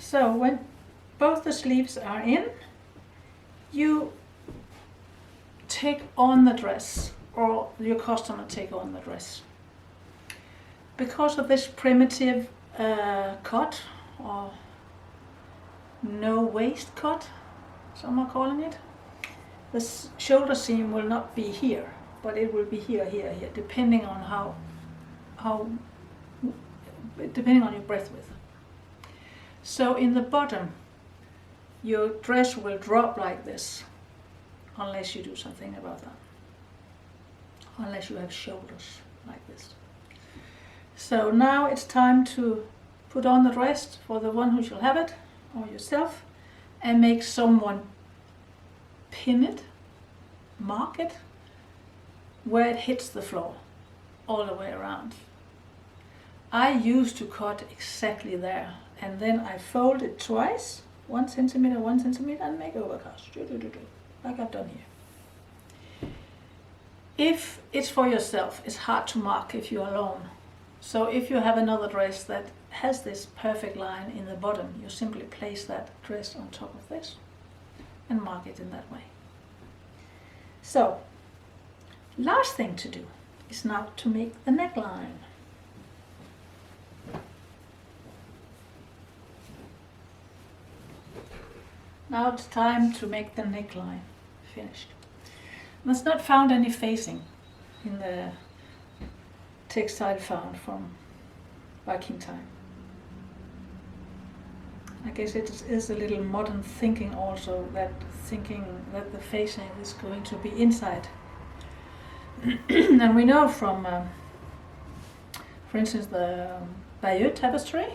So when both the sleeves are in, you take on the dress, or your customer take on the dress. Because of this primitive cut, or no waist cut, some are calling it, the shoulder seam will not be here, but it will be here, here, here, depending on depending on your breadth width. So in the bottom, your dress will drop like this, unless you do something about that. Unless you have shoulders like this. So now it's time to put on the dress for the one who shall have it, or yourself, and make someone pin it, mark it, where it hits the floor, all the way around. I used to cut exactly there, and then I fold it twice, 1 centimeter, 1 centimeter, and make overcast, like I've done here. If it's for yourself, it's hard to mark if you're alone. So if you have another dress that has this perfect line in the bottom, you simply place that dress on top of this and mark it in that way. So, last thing to do is now to make the neckline. Now it's time to make the neckline finished. There's not found any facing in the textile found from Viking time. I guess it is a little modern thinking also, thinking that the facing is going to be inside. And we know from, for instance, the Bayeux tapestry,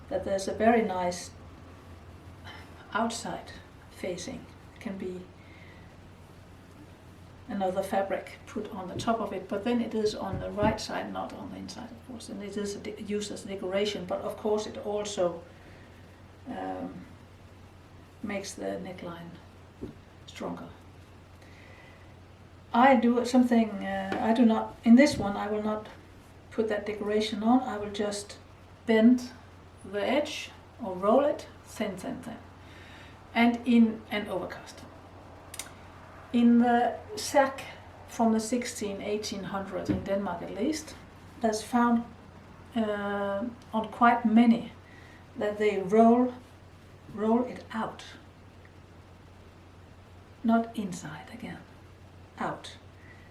that there's a very nice outside facing. It can be another fabric put on the top of it, but then it is on the right side, not on the inside, of course, and it is used as decoration, but of course it also makes the neckline stronger. I do something, I do not, in this one I will not put that decoration on, I will just bend the edge or roll it thin, and in an overcast. In the Serk from the 1800 in Denmark at least, that's found on quite many that they roll it out, not inside again, out.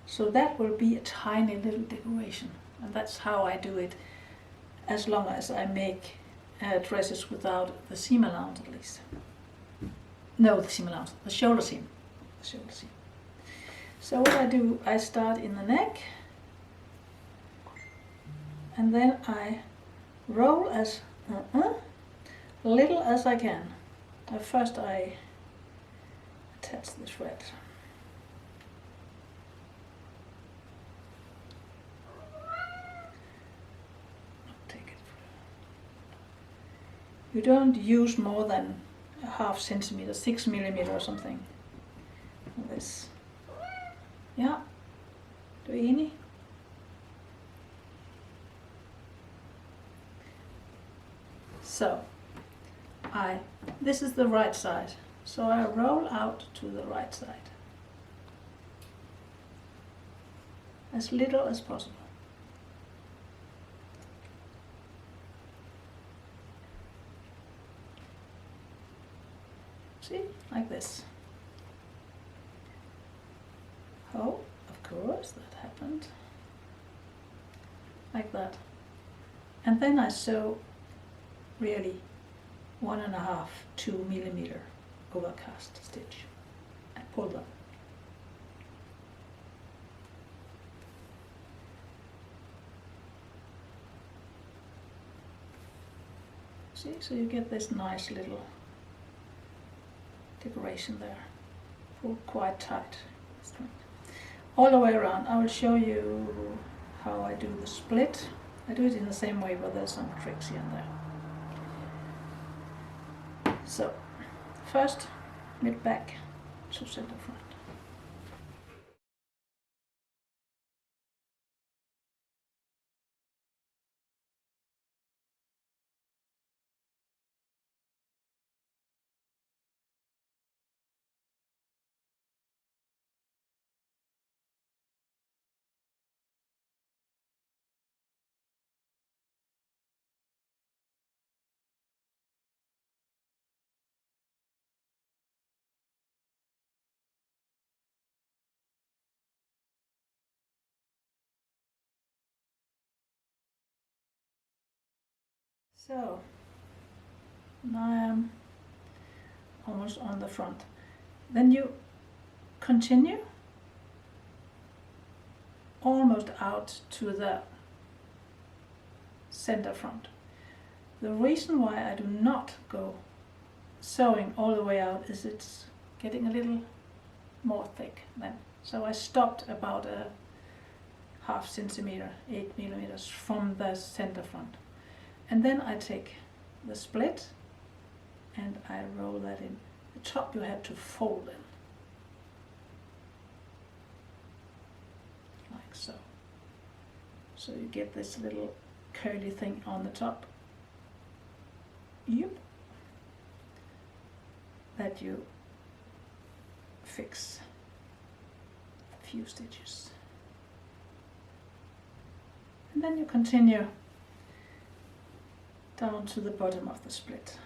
So that will be a tiny little decoration, and that's how I do it, as long as I make dresses without the seam allowance at least. No, the seam allowance, the shoulder seam. So what I do, I start in the neck, and then I roll as little as I can. First I attach the thread. Take it. You don't use more than a half centimeter, 6 millimeter or something. This. Ja, du er enig? So, this is the right side, so I roll out to the right side. As little as possible. See, like this. Oh, of course, that happened. Like that. And then I sew really 1.5, 2 millimeter overcast stitch and pull them. See, so you get this nice little decoration there. Pull quite tight. All the way around. I will show you how I do the split. I do it in the same way, but there's some tricks here and there. So, first, mid back to center front. So now I am almost on the front. Then you continue almost out to the center front. The reason why I do not go sewing all the way out is it's getting a little more thick then. So I stopped about a half centimeter, 8 millimeters from the center front. And then I take the split and I roll that in. The top you have to fold in. Like so. So you get this little curly thing on the top. Yep. That you fix a few stitches. And then you continue down to the bottom of the split.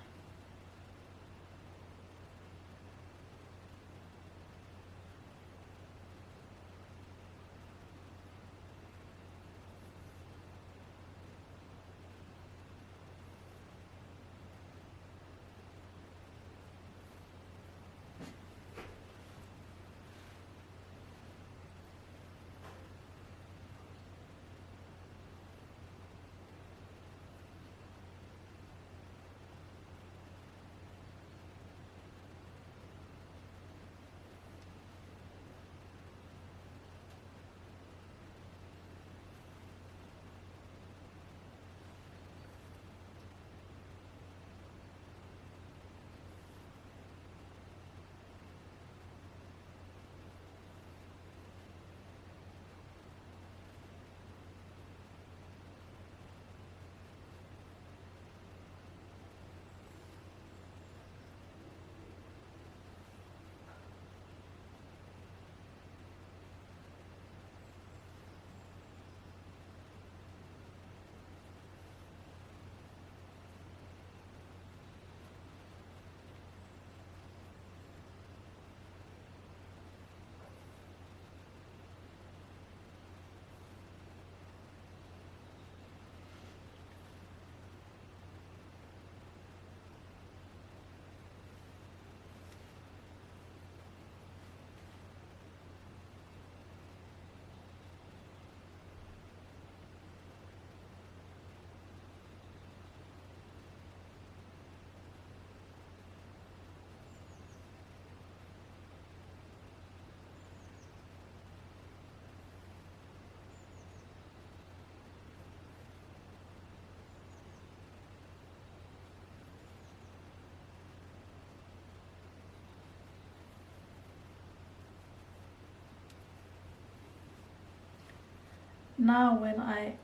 Now when I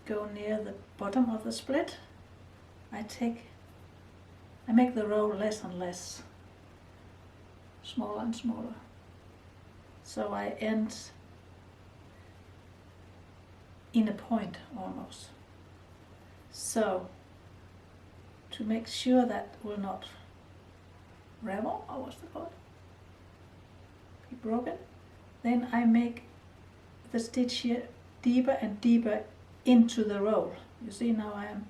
go near the bottom of the split, I make the row less and less, smaller and smaller. So I end in a point almost. So to make sure that will not ravel, or what's it called, be broken, then I make the stitch here deeper and deeper into the roll. You see, now I am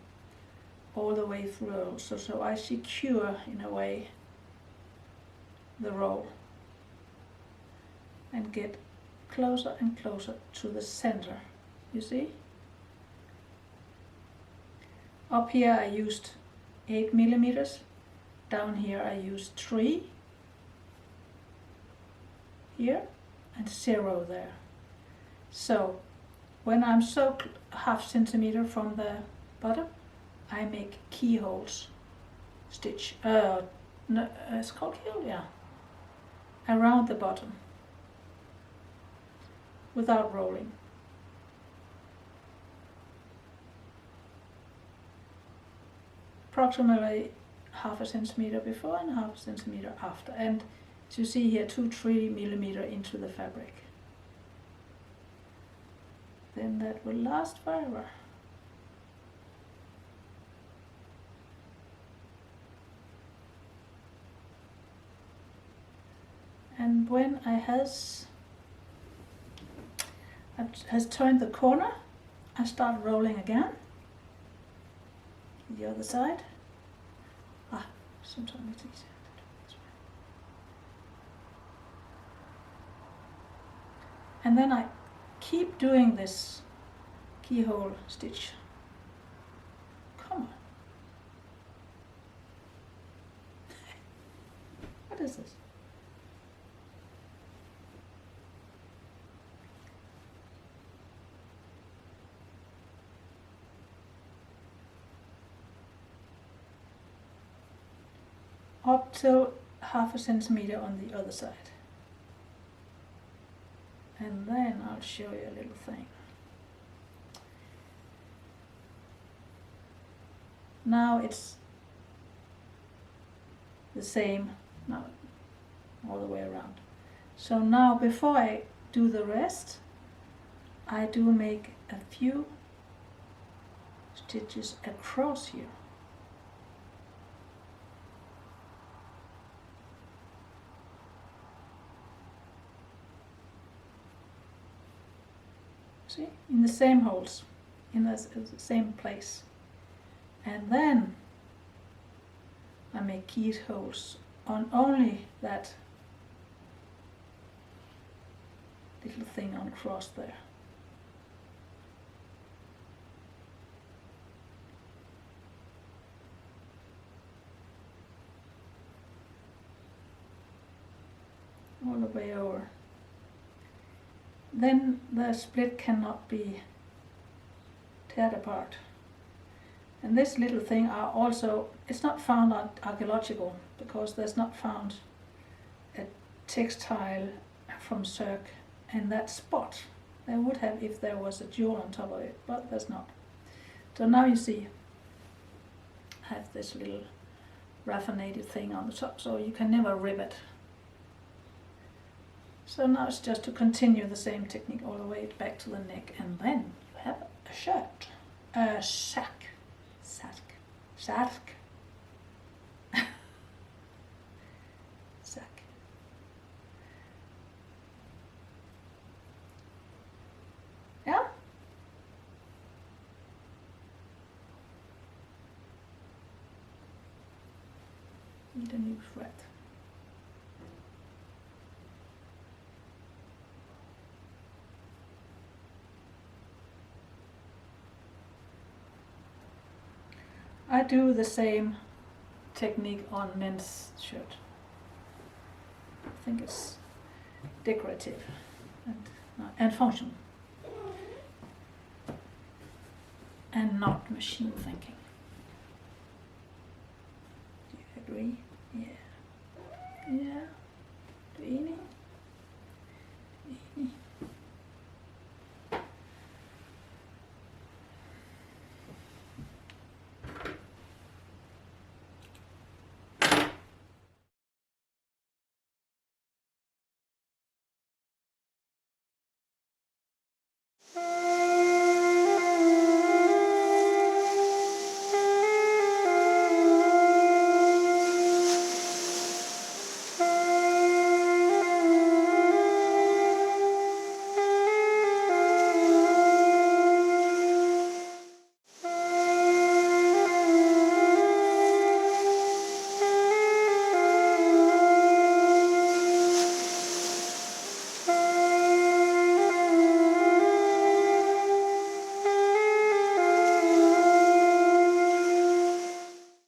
all the way through, so I secure in a way the roll and get closer and closer to the center. You see, up here I used 8 millimeters, down here I used 3 here and 0 there. So when I'm so half centimeter from the bottom, I make keyholes stitch, it's called keyhole, yeah, around the bottom without rolling. Approximately half a centimeter before and half a centimeter after, and as you see here, 2-3 millimeter into the fabric. Then that will last forever. And when I has turned the corner, I start rolling again. the other side. Sometimes it's easier to do it this way. And then I keep doing this keyhole stitch. Come on. What is this? Up till 1/2 centimeter on the other side. And then I'll show you a little thing. Now it's the same, now all the way around. So now before I do the rest, I do make a few stitches across here. See, in the same holes, in the same place. And then I make keyed holes on only that little thing on cross there. All the way over. Then the split cannot be teared apart. And this little thing are also, it's not found on archaeological because there's not found a textile from Serk in that spot. There would have if there was a jewel on top of it, but there's not. So now you see, I have this little raffinated thing on the top, so you can never rip it. So now it's just to continue the same technique all the way back to the neck, and then you have a shirt, a sack. Serk. Sack. Yeah? Need a new thread. I do the same technique on men's shirt. I think it's decorative and functional. And not machine thinking. Do you agree? Yeah. Yeah.